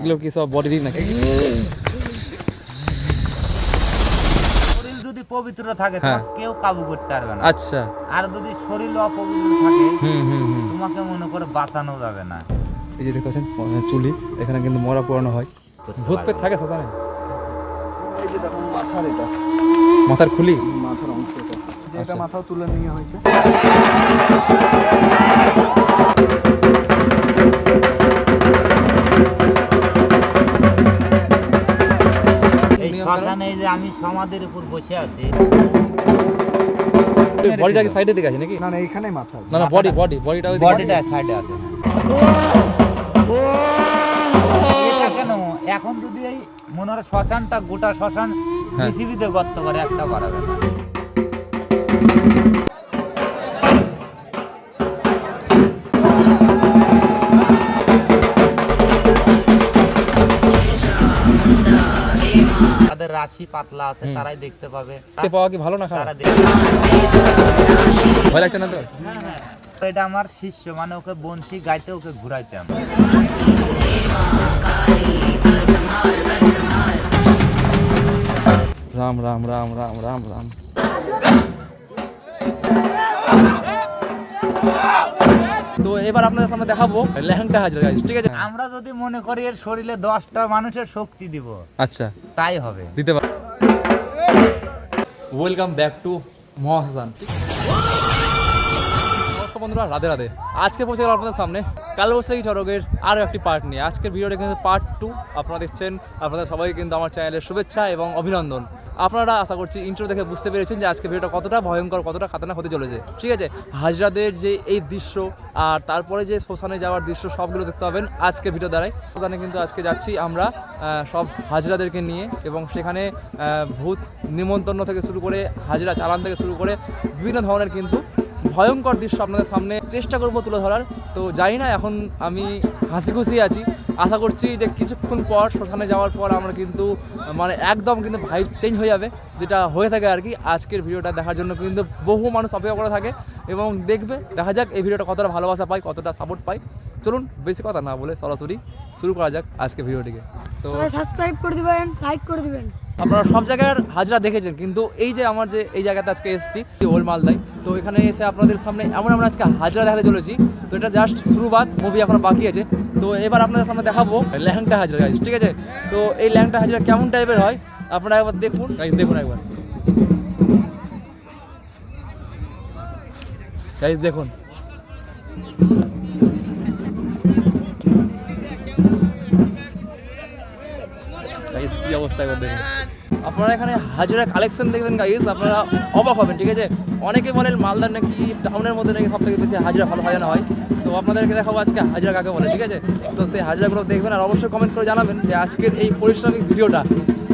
এগুলো কি সব বডিরই নাকি? শরীর যদি পবিত্র থাকে তোমাকে কেউ কাবু করতে পারবে না। আচ্ছা। আর যদি শরীর অপবিত্র থাকে তোমাকে মনে করে বাঁচানো যাবে না। এই যে দেখছেন চুলি, এখানে কিন্তু মরা পোড়ানো হয়। ভূত পেট থাকে শ্মশানে? এই যে দেখুন মাথার, এটা মাথার খুলি, মাথার অংশ এটা মাথাও তুলে নিয়ে হয়েছে। এই শ্মশানে যে আমি সমাধির উপর বসে আছি, বডিটা কি সাইডের দিকে আছে নাকি? না না এইখানে মাথা, না না বডিটা বডিটা সাইডে আছে। এটা কেন এখন যদি এই মনে হয় শ্মশানটা গোটা শ্মশান পৃথিবীতে গর্ত করে একটা বাড়াবে না। তাদের রাশি পাতলা আছে, তারাই দেখতে পাবে। পাওয়া কি ভালো না খারাপ? তারা দেখতে ভয় লাগছে না তো? এটা আমার শিষ্য, মানে ওকে বংশী গাইতে ওকে ঘুরাইতাম। রাম রাম রাম রাম রাম রাম। তো এবার আপনাদের সামনে দেখাবো ল্যাংটা হাজরা, ঠিক আছে? আমরা যদি মনে করি এর শরীরে 10টা মানুষের শক্তি দিব, আচ্ছা তাই হবে। দিতে পার। ওয়েলকাম ব্যাক টু মহাশ্মশান। বন্ধুরা রাধে রাধে। আজকে পৌঁছে গেল আপনাদের সামনে কালবৈশাখী চড়কের আরও একটি পার্ট নিয়ে। আজকের ভিডিওটা কিন্তু পার্ট 2 আপনারা দেখছেন। আপনাদের সবাইকে কিন্তু আমার চ্যানেলের শুভেচ্ছা এবং অভিনন্দন। আপনারা আশা করছি ইন্ট্রো দেখে বুঝতে পেরেছেন যে আজকে ভিডিওটা কতটা ভয়ঙ্কর, কতটা খাতারনাক হতে চলেছে, ঠিক আছে? হাজরাদের যে এই দৃশ্য আর তারপরে যে শ্মশানে যাওয়ার দৃশ্য সবগুলো দেখতে পাবেন আজকের ভিডিও দ্বারাই। শ্মশানে কিন্তু আজকে যাচ্ছি আমরা সব হাজরাদেরকে নিয়ে, এবং সেখানে ভূত নিমন্ত্রণ থেকে শুরু করে হাজরা চালান থেকে শুরু করে বিভিন্ন ধরনের কিন্তু ভয়ঙ্কর দৃশ্য আপনাদের সামনে চেষ্টা করব তুলে ধরার। তো জানি না, এখন আমি হাসি খুশি আছি। আশা করছি যে কিছুক্ষণ পর শ্মশানে যাওয়ার পর আমরা কিন্তু মানে একদম কিন্তু ভাইব চেঞ্জ হয়ে যাবে, যেটা হয়ে থাকে আর কি। আজকের ভিডিওটা দেখার জন্য কিন্তু বহু মানুষ অপেক্ষা করে থাকে এবং দেখবে। দেখা যাক এই ভিডিওটা কতটা ভালোবাসা পায়, কতটা সাপোর্ট পায়। চলুন বেশি কথা না বলে সরাসরি শুরু করা যাক আজকে ভিডিওটিকে। তো সাবস্ক্রাইব করে দিবেন, লাইক করে দিবেন। আপনারা সব জায়গার হাজরা দেখেছেন, কিন্তু এই যে আমার যে এই জায়গাতে আজকে এসেছি ওল্ড মালদায়, তো এখানে এসে আপনাদের সামনে এমন আমরা আজকে হাজরা দেখাতে চলেছি। তো এটা জাস্ট শুরুবাত, মুভি এখনো বাকি আছে। তো এবার আপনাদের সামনে দেখাবো ল্যাংটা হাজরা, ঠিক আছে? তো এই ল্যাংটা হাজরা কেমন টাইপের হয় আপনারা একবার দেখুন, দেখুন একবার দেখুন। কি অবস্থা একবার দেখুন। আপনারা এখানে হাজরা কালেকশন দেখবেন গাইস, আপনারা অবাক হবেন, ঠিক আছে? অনেকে বলেন মালদার নাকি টাউনের মধ্যে নাকি সব থেকে বেশি হাজরা ভালো সাজানো হয়। তো আপনাদেরকে দেখাবো আজকে হাজরা কাকে বলে, ঠিক আছে? তো সেই হাজরাগুলো দেখবেন আর অবশ্যই কমেন্ট করে জানাবেন যে আজকের এই পরিশ্রমিক ভিডিওটা,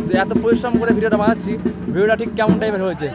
যে এত পরিশ্রম করে ভিডিওটা বানাচ্ছি, ভিডিওটা ঠিক কেমন টাইপের হয়েছে।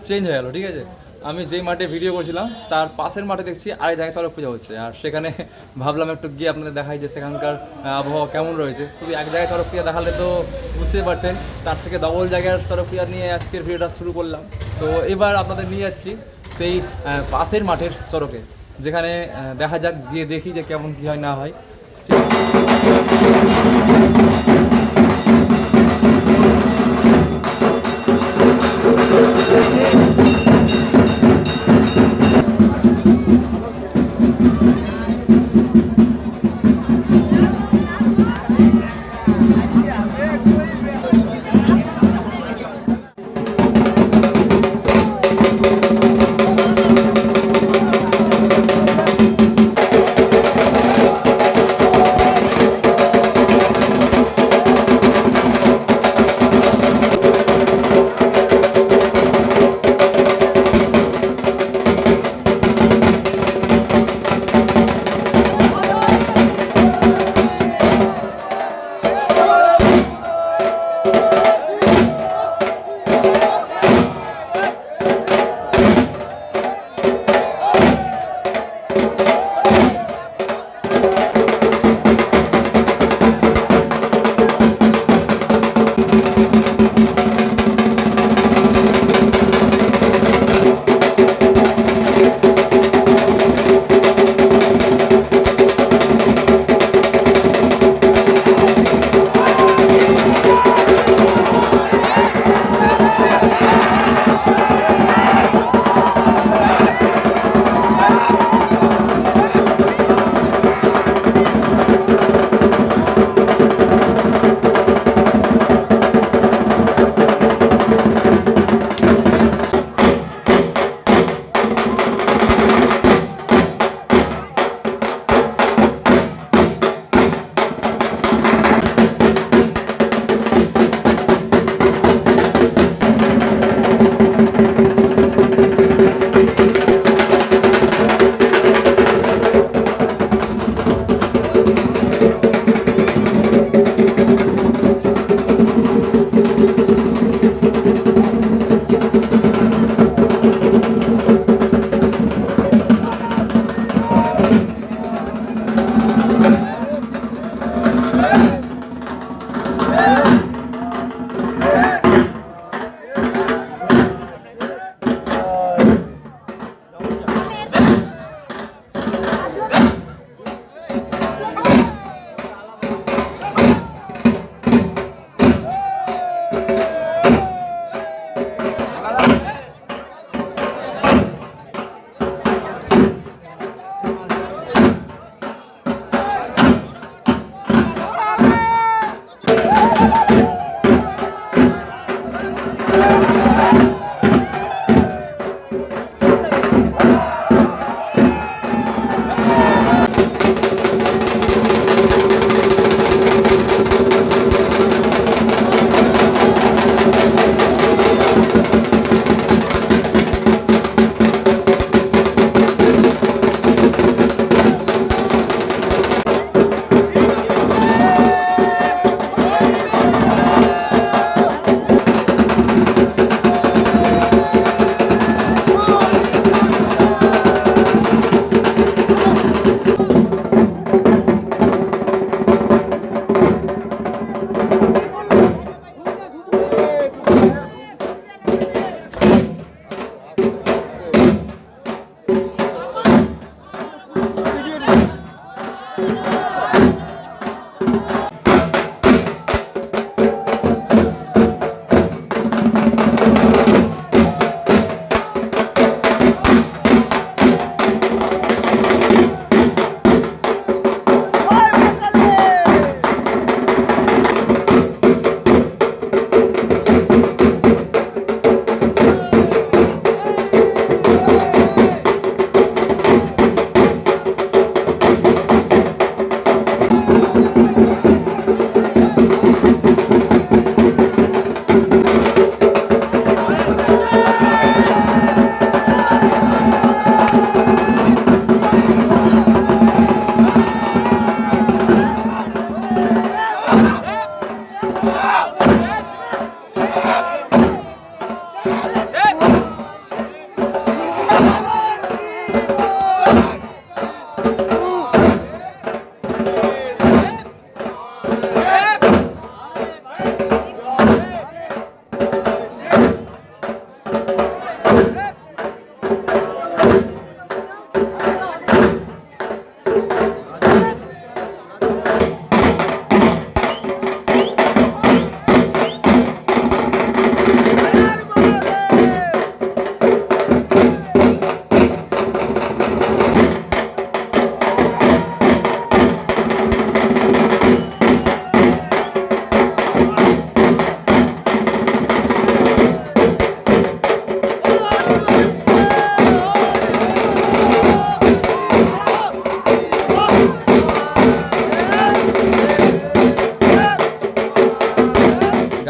চেঞ্জ হয়ে গেল, ঠিক আছে? আমি যেই মাঠে ভিডিও করছিলাম তার পাশের মাঠে দেখছি আরেক জায়গায় চড়ক পূজা হচ্ছে, আর সেখানে ভাবলাম একটু গিয়ে আপনাদের দেখাই যে সেখানকার আবহাওয়া কেমন রয়েছে। শুধু এক জায়গায় চড়ক পূজা দেখালে তো বুঝতেই পারছেন, তার থেকে ডবল জায়গার চড়ক পূজা নিয়ে আজকের ভিডিওটা শুরু করলাম। তো এবার আপনাদের নিয়ে যাচ্ছি সেই পাশের মাঠের চড়কে, যেখানে দেখা যাক, গিয়ে দেখি যে কেমন কী হয় না হয়, ঠিক আছে?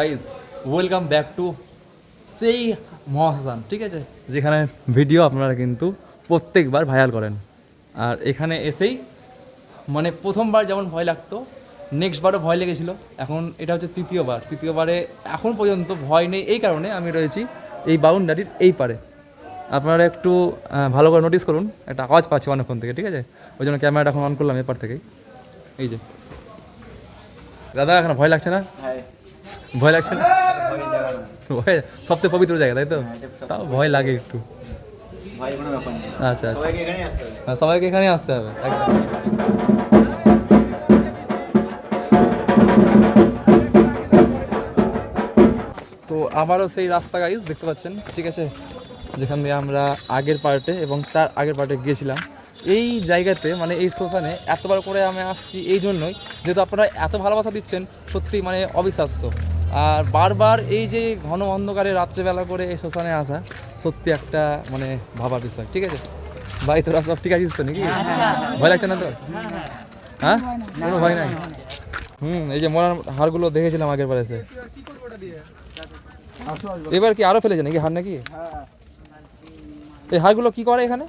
গাইজ, ওয়েলকাম ব্যাক টু সেই মহাশ্মশান, ঠিক আছে, যেখানে ভিডিও আপনারা কিন্তু প্রত্যেকবার ভাইরাল করেন। আর এখানে এসেই মানে প্রথমবার যেমন ভয় লাগতো, নেক্সট বারও ভয় লেগেছিলো, এখন এটা হচ্ছে তৃতীয়বারে এখন পর্যন্ত ভয় নেই। এই কারণে আমি রয়েছি এই বাউন্ডারির এই পারে। আপনারা একটু ভালো করে নোটিস করুন, একটা আওয়াজ পাচ্ছি অনেকক্ষণ থেকে, ঠিক আছে, ওই জন্য ক্যামেরাটা এখন অন করলাম এপার থেকেই। এই যে দাদা, এখন ভয় লাগছে না? ভয় লাগছে না? ভয় সবথেকে পবিত্র জায়গা, তাই তো? তাও ভয় লাগে একটু। আচ্ছা আচ্ছা, হ্যাঁ, সবাইকে এখানে আসতে হবে একদম। তো আবারও সেই রাস্তা গাইজ দেখতে পাচ্ছেন, ঠিক আছে, যেখান দিয়ে আমরা আগের পার্টে এবং তার আগের পার্টে গিয়েছিলাম। এই জায়গাতে মানে এই শ্মশানে এতবার করে আমি আসছি এই জন্যই, যেহেতু আপনারা এত ভালোবাসা দিচ্ছেন, সত্যি মানে অবিশ্বাস্য। আর বারবার এই যে ঘন অন্ধকারে রাত্রেবেলা করে এই শ্মশানে আসা সত্যি একটা মানে ভাবার বিষয়, ঠিক আছে। ভাই তোরা সব ঠিক আছিস তো নাকি? ভয় লাগছে না তো? হ্যাঁ, কোনো ভয় নাই। এই যে মরার হাড়গুলো দেখেছিলাম আগের বার এসে, এবার কি আরো ফেলেছে নাকি হাড় নাকি? এই হাড়গুলো কি করে এখানে?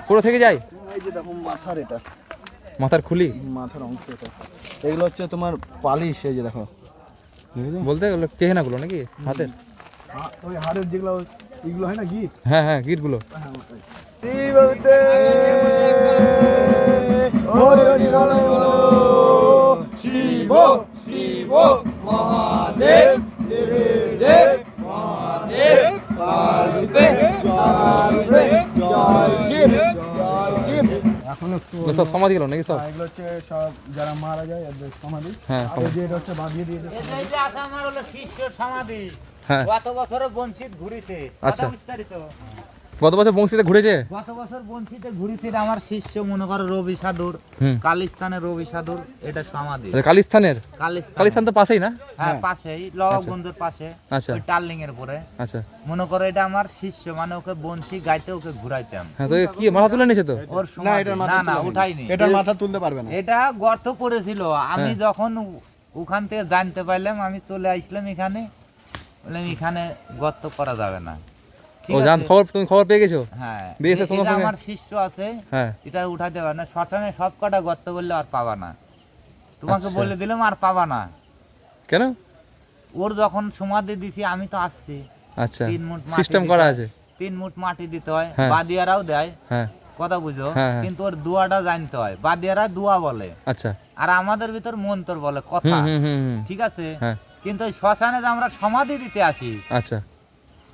পুরো থেকে যায়? এই যে দেখো মাথার, এটা মাথার খুলি, মাথার অংশ এটা। এগুলো হচ্ছে তোমার পালিশ, এই যে দেখো বলতে এগুলো কেহেনাগুলো নাকি হাতের? ওই হাড়ের যেগুলো এগুলো হয় না গিট, হ্যাঁ হ্যাঁ, গিটগুলো। শিব শিব মহাদেব দেব মহাদেব পার্বতী জয় শিব জয় শিব। এখন একটু সব সমাধি গেল নাকি সব? এগুলো হচ্ছে সব যারা মারা যায় এদের সমাধি। হ্যাঁ, আর এই যে এটা হচ্ছে বাঁধিয়ে দিয়েছে এই যে আছে আমার হলো শিষ্য সমাধি, হ্যাঁ। গত বছর বঞ্চিত ঘুরিতে। আচ্ছা। কথা বিস্তারিত। গত বছর বংশীতে ঘুরেছে? গত বছর বঞ্চিতে ঘুরিতে আমার শিষ্য মনে করো রবি সাধুর, কালিস্তানের রবি সাধুর এটা সমাধি। কালিস্তানের? কালিস্তান কালিস্তান তো পাশেই না? হ্যাঁ, পাশেই লবণবন্দর পাশে, আচ্ছা ওই টার্লিং এর পরে। আচ্ছা, মনে করো এটা আমার শিষ্য, মানে ওকে বংশী গাইতে ওকে ঘুরাইতাম। হ্যাঁ। তো কি মাথা তুলে নিয়েছে তো? ওর সমাধি না উঠাইনি, এটার মাথা তুলতে পারবে না। এটা গর্ত করেছিল। আমি যখন ওখান থেকে জানতে পারলাম, আমি চলে আসলাম এখানে, বললাম এখানে গর্ত করা যাবে না। ঠিক ও আছে? জান খবর, তুমি খবর পেয়ে গেছো? হ্যাঁ, দিয়েছে সঙ্গে এটা সঙ্গে? আমার শিষ্য আছে, হ্যাঁ। এটা উঠাতে পারে না। শ্মশানে সব কটা গর্ত করলে আর পাবা না, তোমাকে আচ্ছা। বলে দিলাম আর পাবা না। কেন? ওর যখন সমাধি দিছি আমি তো আসছি, আচ্ছা, 3 মুঠ মাটি সিস্টেম দিতে করা হয়, আছে। 3 মুঠ মাটি দিতে হয়, হ্যাঁ। বাদিয়ারাও দেয়, হ্যাঁ কথা বুঝো, হ্যাঁ, হ্যাঁ। কিন্তু ওর দুয়াটা জানতে হয়। বাদিয়ারা দুয়া বলে, আচ্ছা, আর আমাদের ভিতর মন্তর বলে, কথা। হুম। ঠিক আছে, হ্যাঁ। কিন্তু ওই শ্মশানে যে আমরা সমাধি দিতে আসি, আচ্ছা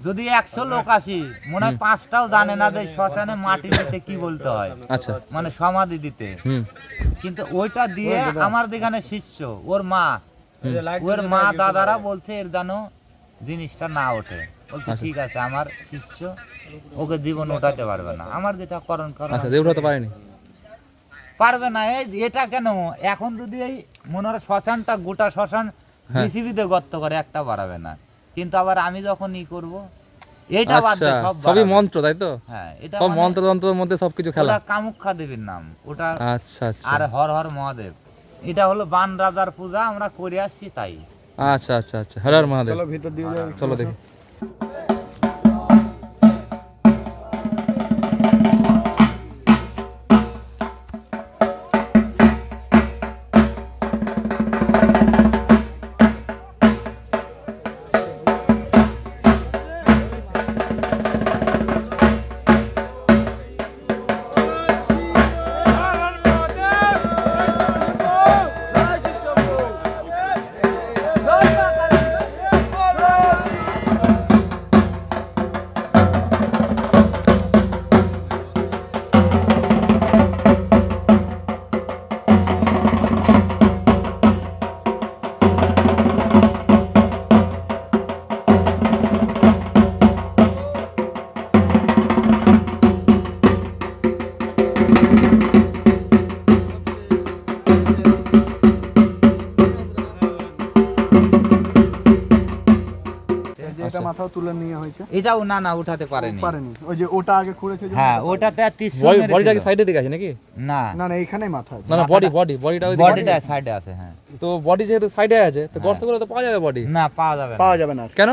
যদি 100 লোক আসি, মনে হয় 5টাও জানে না যে শ্মশানে মাটি দিতে কি বলতে হয়, আচ্ছা, মানে সমাধি দিতে। কিন্তু ওইটা দিয়ে আমার যেখানে শিষ্য, ওর মা দাদারা বলছে এর যেন জিনিসটা না ওঠে। বলছে আচ্ছা। ঠিক আছে, আমার শিষ্য ওকে জীবন ওঠাতে পারবে না, আমার যেটা করণ আচ্ছা, দেউড় হতে পারেনি? পারবে না। এটা কেন এখন যদি এই মনে হয় শ্মশানটা গোটা শ্মশান পৃথিবীতে গর্ত করে একটা বাড়াবে না, কিন্তু আবার আমি যখন করব এটা বাদ আচ্ছা, দিয়ে সব সবই বাড়াবে। মন্ত্র, তাই তো? হ্যাঁ, এটা সব মানে মন্ত্রতন্ত্রের মধ্যে সবকিছু খেলা। ওটা কামুখ্যা দেবীর নাম ওটা। আচ্ছা আচ্ছা, আর হর হর মহাদেব, এটা হলো বান রাজার পূজা, আমরা করে আসছি তাই। আচ্ছা আচ্ছা আচ্ছা, হর হর মহাদেব। চলো ভিতর দিয়ে যাই। চলো দেখি। এটা মাথাও তুলে নিয়ে হয়েছে। এটাও না উঠাতে পারেনি। পারেনি, ওই যে ওটা আগে খুঁড়েছে যে। হ্যাঁ, ওটাতে বডিটা কি সাইডে দিকে আছে নাকি? না না না, এইখানেই মাথা আছে। না না, বডিটা ওই বডিটা সাইডে আছে। হ্যাঁ, তো বডি যেহেতু সাইডে আছে তো গর্ত করে তো পাওয়া যাবে বডি। না পাওয়া যাবে না। পাওয়া যাবে না আর। কেন?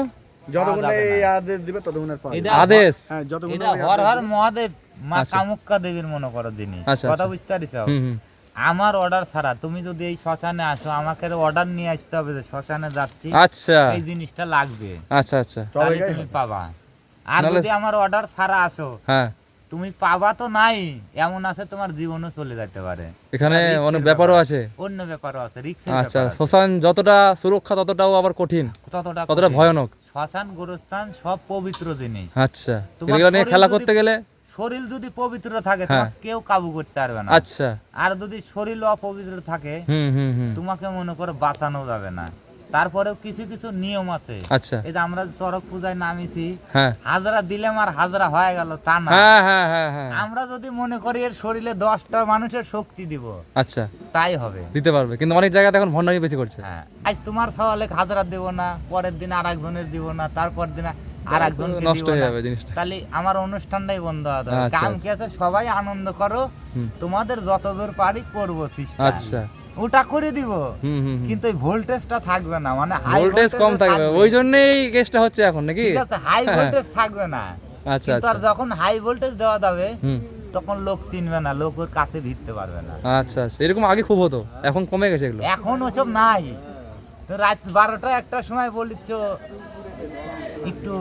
যতক্ষণ যাবে এই না। আদেশ দিবে ততক্ষণ আর পাওয়া যাবে এটা না। আদেশ? হ্যাঁ যতক্ষণ এটা হর হর মহাদেব মা আচ্ছা। কামাখ্যা দেবীর মনে করো জিনিস, আচ্ছা, কথা আচ্ছা। বুঝতে পারিস? হুম হুম আমার অর্ডার ছাড়া তুমি যদি এই শ্মশানে আসো, আমাকে অর্ডার নিয়ে আসতে হবে যে শ্মশানে যাচ্ছি, আচ্ছা এই জিনিসটা লাগবে, আচ্ছা আচ্ছা তাহলে তবে তুমি পাবা। আর নাহলে- যদি আমার অর্ডার ছাড়া আসো, হ্যাঁ তুমি পাবা তো নাই, এমন আছে তোমার জীবনও চলে যেতে পারে। এখানে রিস্কের অনেক ব্যাপারও ব্যাপার আছে। অন্য ব্যাপারও আছে, রিস্কের আচ্ছা ব্যাপার আছে। শ্মশান যতটা সুরক্ষা ততটাও আবার কঠিন, ততটা কতটা কঠিন। ভয়ানক। শ্মশান গোরস্থান সব পবিত্র জিনিস। আচ্ছা তোমার এগুলো নিয়ে শরীর খেলা যদি- করতে গেলে শরীর যদি পবিত্র থাকে হ্যাঁ। তোমাকে কেউ কাবু করতে পারবে না। আচ্ছা আর যদি শরীর অপবিত্র থাকে হুম হুম হুম তোমাকে মনে করে বাঁচানো যাবে না। তারপরেও কিছু কিছু নিয়ম আছে। আচ্ছা এই যে আমরা চড়ক পূজায় নামিছি, হ্যাঁ হাজরা দিলাম আর হাজরা হয়ে গেল তা না। হ্যাঁ হ্যাঁ হ্যাঁ হ্যাঁ আমরা যদি মনে করি এর শরীরে 10টা মানুষের শক্তি দিব, আচ্ছা তাই হবে। দিতে পারবে, কিন্তু অনেক জায়গাতে এখন ভণ্ডামি বেশি করছে। হ্যাঁ, আজ তোমার সওয়ালে হাজরা দেব না, পরের দিন আর একজনের দিব না, তারপর দিন আর একজনকে নষ্ট দিব হয়ে না। যাবে জিনিসটা। তাহলে আমার অনুষ্ঠানটাই বন্ধ হবে। আচ্ছা, কাম আচ্ছা। কি আছে, সবাই আনন্দ করো, হুম। তোমাদের যতদূর পারি করবো চেষ্টা। আচ্ছা ওটা করে দিব, হুম হুম হুম। কিন্তু এই ভোল্টেজটা থাকবে না, মানে হাই ভোল্টেজ কম থাকবে, ওই জন্যই কেসটা হচ্ছে এখন নাকি? ঠিক আছে, হাই ভোল্টেজ থাকবে না। আচ্ছা কিন্তু আর আচ্ছা যখন হাই ভোল্টেজ দেওয়া যাবে হুম তখন লোক চিনবে না, লোক ওর কাছে ভিড়তে পারবে না। আচ্ছা আচ্ছা এরকম আগে খুব হতো, এখন কমে গেছে এগুলো। এখন ওসব নাই। তো রাত 12টা 1টার সময় বলিচ্ছ একটু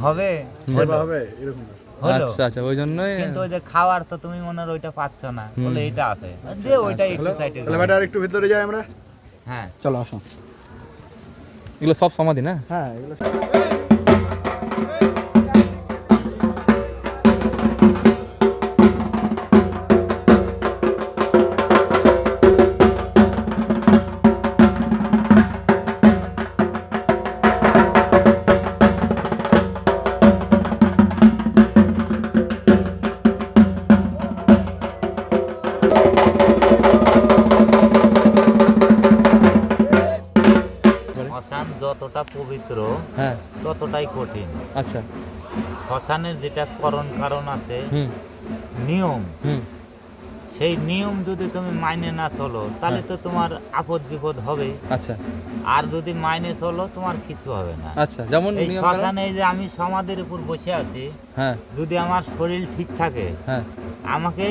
হবে, সেবা হবে এরকম না। হলো। আচ্ছা আচ্ছা ওই জন্যই। কিন্তু ওই যে খাওয়ার তো তুমি মনে হয় ওইটা পাচ্ছ না, বলে এটা আছে যে ওইটা একটু সাইডে। তাহলে ম্যাডাম একটু ভিতরে যাই আমরা। হ্যাঁ, চলো আসো। এগুলো সব সমাধি না? হ্যাঁ এগুলো শ্মশান যতটা পবিত্র হ্যাঁ ততটাই কঠিন। আচ্ছা শ্মশানের যেটা কারণ আছে, হুম নিয়ম, হুম সেই নিয়ম যদি তুমি মাইনে না চলো তাহলে তো তোমার আপদ বিপদ হবে। আচ্ছা আর যদি মাইনে চলো তোমার কিছু হবে না। আচ্ছা যেমন এই নিয়ম কানুন? শ্মশানে এই যে আমি সমাধির উপর বসে আছি, হ্যাঁ যদি আমার শরীর ঠিক থাকে হ্যাঁ আমাকে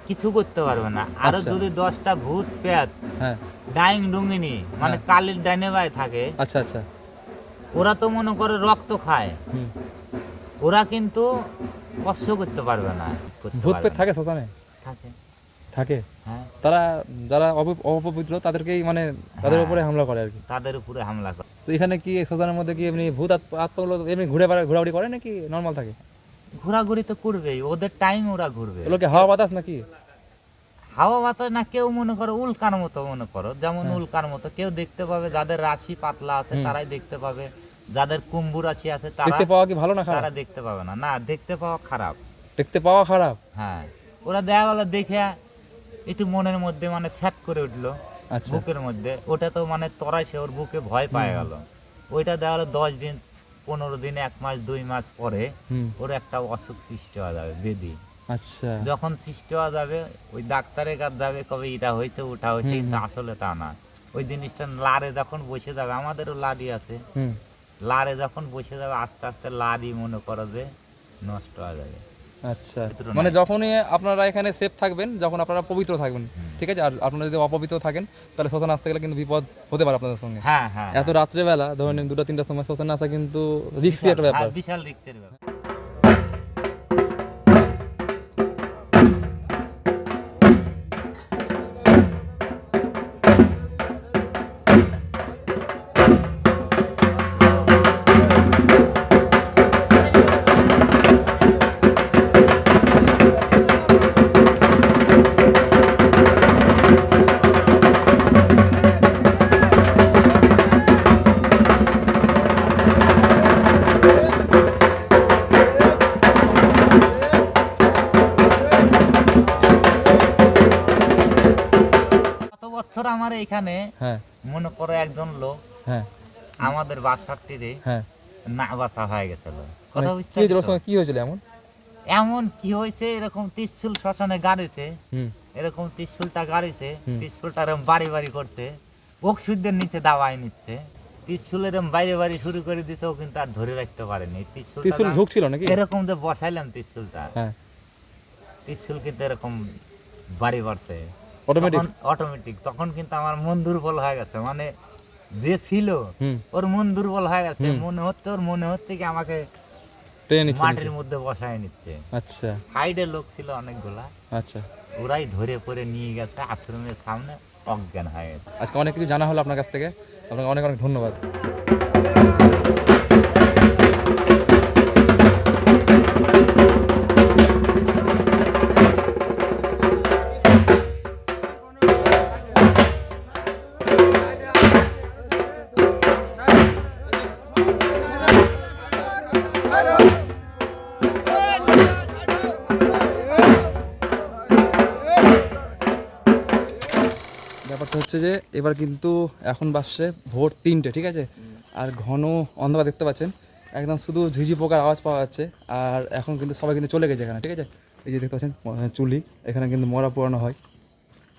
কিছু করতে পারবে না। আরো আচ্ছা। যদি 10টা ভূত পেত হ্যাঁ ডাইং ডুঙ্গিনি মানে হ্যাঁ। কালির ডাইনে বাই থাকে, আচ্ছা আচ্ছা ওরা তো মনে করে রক্ত খায়, হুম ওরা কিন্তু কষ্ট করতে পারবে না, করতে ভূত পারবে পেট না। থাকে শ্মশানে? থাকে, থাকে। হ্যাঁ, তারা যারা অপবিত্র তাদেরকেই মানে তাদের হ্যাঁ। উপরে হামলা করে আর কি। তাদের উপরে হামলা করে। তো এখানে কি এই শ্মশানের মধ্যে কি এমনি ভূত আত্মাগুলো এমনি ঘোরাঘুরি করে নাকি নর্মাল থাকে? ঘোরাঘুরি তো করবেই, ওদের টাইম ওরা ঘুরবে। এগুলো কি হাওয়া বাতাস নাকি? হাওয়া বাতাস না, কেউ মনে করো উল্কার মতো, মনে করো যেমন হ্যাঁ। উল্কার মতো কেউ দেখতে পাবে, যাদের রাশি পাতলা আছে হুম। তারাই দেখতে পাবে, যাদের কুম্ভ রাশি আছে তারা দেখতে পাওয়া কি ভালো না খারাপ? তারা দেখতে পাবে না। না, দেখতে পাওয়া খারাপ। দেখতে পাওয়া খারাপ? হ্যাঁ, ওরা দেখা গেল দেখে একটু মনের মধ্যে মানে ছ্যাট করে উঠলো, আচ্ছা বুকের মধ্যে, ওটা তো মানে তরাইছে, ওর বুকে ভয় পায় গেল। ওইটা দেখা গেলো 10 দিন 15 দিন 1 মাস 2 মাস পরে হুম ওর একটা অসুখ সৃষ্টি হয়ে যাবে, বেদি। আচ্ছা যখন সৃষ্টি হওয়া যাবে ওই ডাক্তারের কাছে যাবে, কবে এটা হয়েছে ওটা হয়েছে, হুম, কিন্তু হুম। আসলে তা না। ওই জিনিসটা লারে যখন বসে যাবে, আমাদেরও লারি আছে, হুম লারে যখন বসে যাবে আস্তে আস্তে লারি মনে করো যে নষ্ট হয়ে যাবে। আচ্ছা ভিতরে মানে নাই। যখনই আপনারা এখানে সেফ থাকবেন, যখন আপনারা পবিত্র থাকবেন, ঠিক আছে? আর আপনারা যদি অপবিত্র থাকেন তাহলে শ্মশানে আসতে গেলে কিন্তু বিপদ হতে পারে আপনাদের সঙ্গে। হ্যাঁ হ্যাঁ, এত রাত্রেবেলা ধরেন 2টা-3টার সময় শ্মশানে আসা কিন্তু রিস্কি একটা ব্যাপার। বিশাল রিস্কের ব্যাপার। কত বছর আমার এখানে হ্যাঁ মনে করো একজন লোক হ্যাঁ আমাদের বাসার তীরে হ্যাঁ না বাসা হয়ে গেছিল। মানে কথা কি বুঝতে হয়েছিল ওর পারছো? সঙ্গে, কি হয়েছিল এমন? এমন কি হয়েছে, এরকম ত্রিশুল শ্মশানে গাড়িতে, হুম এরকম ত্রিশুলটা গাড়িছে, হুম। ত্রিশুলটা এরকম বাড়ি বাড়ি করতে, ওষুধের নিচে দাবাই নিচ্ছে, ত্রিশুলের বাইরে বাড়ি শুরু করে দিতে, ও কিন্তু আর ধরে রাখতে পারেনি। ত্রিশূল ঝুঁকছিল নাকি? এরকম যে বসাইলাম ত্রিশুলটা, হ্যাঁ ত্রিশুল কিন্তু এরকম বাড়ি বাড়ছে অটোমেটিক। অটোমেটিক। তখন কিন্তু আমার মন দুর্বল হয়ে গেছে, মানে যে ছিল হুম ওর মন দুর্বল হয়ে গেছে, হুম। ওর মনে হচ্ছে কি আমাকে টেনে নিচ্ছে মাটির নিচে। মধ্যে বসায় নিচ্ছে। আচ্ছা সাইডে লোক ছিল অনেকগুলা, আচ্ছা। ওরাই ধরে পরে নিয়ে গেছে আশ্রমের সামনে, অজ্ঞান হয়ে গেছে। আজকে অনেক কিছু জানা হলো আপনার কাছ থেকে, আপনাকে অনেক অনেক ধন্যবাদ। ব্যাপারটা হচ্ছে যে এবার কিন্তু এখন বাসছে ভোর 3টে, ঠিক আছে? আর ঘন অন্ধকার দেখতে পাচ্ছেন, একদম শুধু ঝিঝি পোকার আওয়াজ পাওয়া যাচ্ছে। আর এখন কিন্তু সবাই কিন্তু চলে গেছে এখানে, ঠিক আছে? এই যে দেখতে পাচ্ছেন চুলি, এখানে কিন্তু মরা পোড়ানো হয়।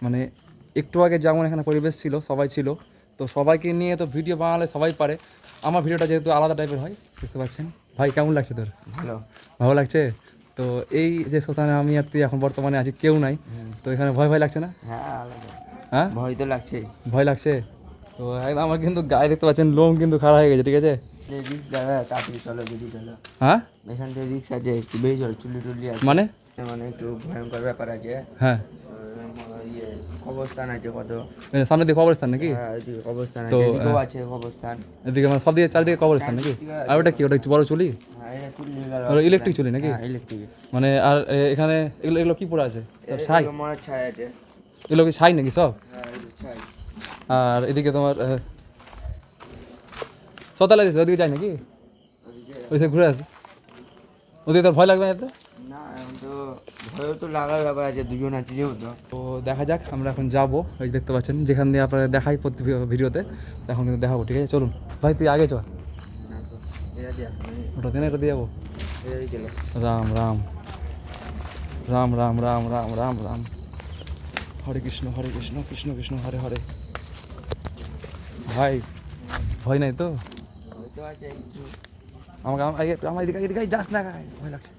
মানে একটু আগে যেমন এখানে পরিবেশ ছিল, সবাই ছিল, তো সবাইকে নিয়ে তো ভিডিও বানালে সবাই পারে। আমার ভিডিওটা যেহেতু আলাদা টাইপের হয়, দেখতে পাচ্ছেন। ভাই কেমন লাগছে তোর? ভালো। ভালো লাগছে? তো এই যে শ্মশানে আমি আর তুই এখন বর্তমানে আছি, কেউ নাই, তো এখানে ভয় ভয় লাগছে না? হ্যাঁ আলাদা। হ্যাঁ ভয় তো লাগছে। ভয় লাগছে। তো একদম আমার কিন্তু গায়ে দেখতে পাচ্ছেন লোম কিন্তু খাড়া হয়ে গেছে, ঠিক আছে? রিক্স দাদা, তাড়াতাড়ি চলো, বেরিয়ে চলো। হ্যাঁ এখান থেকে রিক্স আছে, একটু বেরিয়ে চলো, চুলি টুলি আছে, মানে মানে একটু ভয়ঙ্কর ব্যাপার আছে। হ্যাঁ ইয়ে কবরস্থান আছে কত। সামনে দিকে কবরস্থান নাকি? হ্যাঁ, এদিকে কবরস্থান তো, আছে, এদিকেও আছে কবরস্থান। এদিকে মানে সব দিকে চারিদিকে কবরস্থান নাকি? আর ওটা কি, ওটা হচ্ছে বড় চুলি? হ্যাঁ, এটা চুলি গেল। ওটা ইলেকট্রিক চুলি নাকি? হ্যাঁ, ইলেকট্রিক। মানে আর এখানে এগুলো এগুলো কি পড়ে আছে? সব ছাই? মরার ছাই আছে। এগুলো কি ছাই নাকি সব? হ্যাঁ, এই ছাই। আর এদিকে তোমার সতালা দিয়েছে, ওদিকে যায় নাকি? ওই সে ঘুরে আসে, ওদিকে তোর ভয় লাগবে না এতে? না, এখন তো ভয় তো লাগার ব্যাপার আছে, দুজন আছে যেহেতু। তো দেখা যাক, আমরা এখন যাবো। ওই দেখতে পাচ্ছেন যেখান দিয়ে আপনারা দেখাই প্রতি ভিডিওতে, এখন কিন্তু দেখাবো, ঠিক আছে? চলুন ভাই, তুই আগে চল, ওটা দিন এটা দিয়ে যাবো। রাম রাম রাম রাম রাম রাম রাম রাম, হরে কৃষ্ণ কৃষ্ণ কৃষ্ণ হরে হরে। ভাই ভয় নাই তো? আমাকে আমার এদিকে এদিকে যাস না, ভয় লাগছে।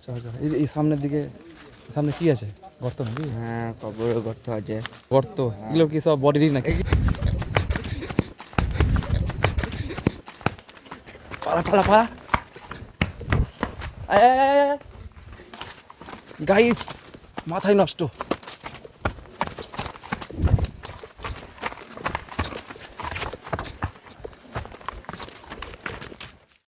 চল চল, এই সামনের দিকে, সামনে কি আছে? গর্ত নাকি? হ্যাঁ, কবরের গর্ত আছে। গর্ত? এগুলো কি সব বডির নাকি? পালা পালা পালা, গাইস মাথায় নষ্ট।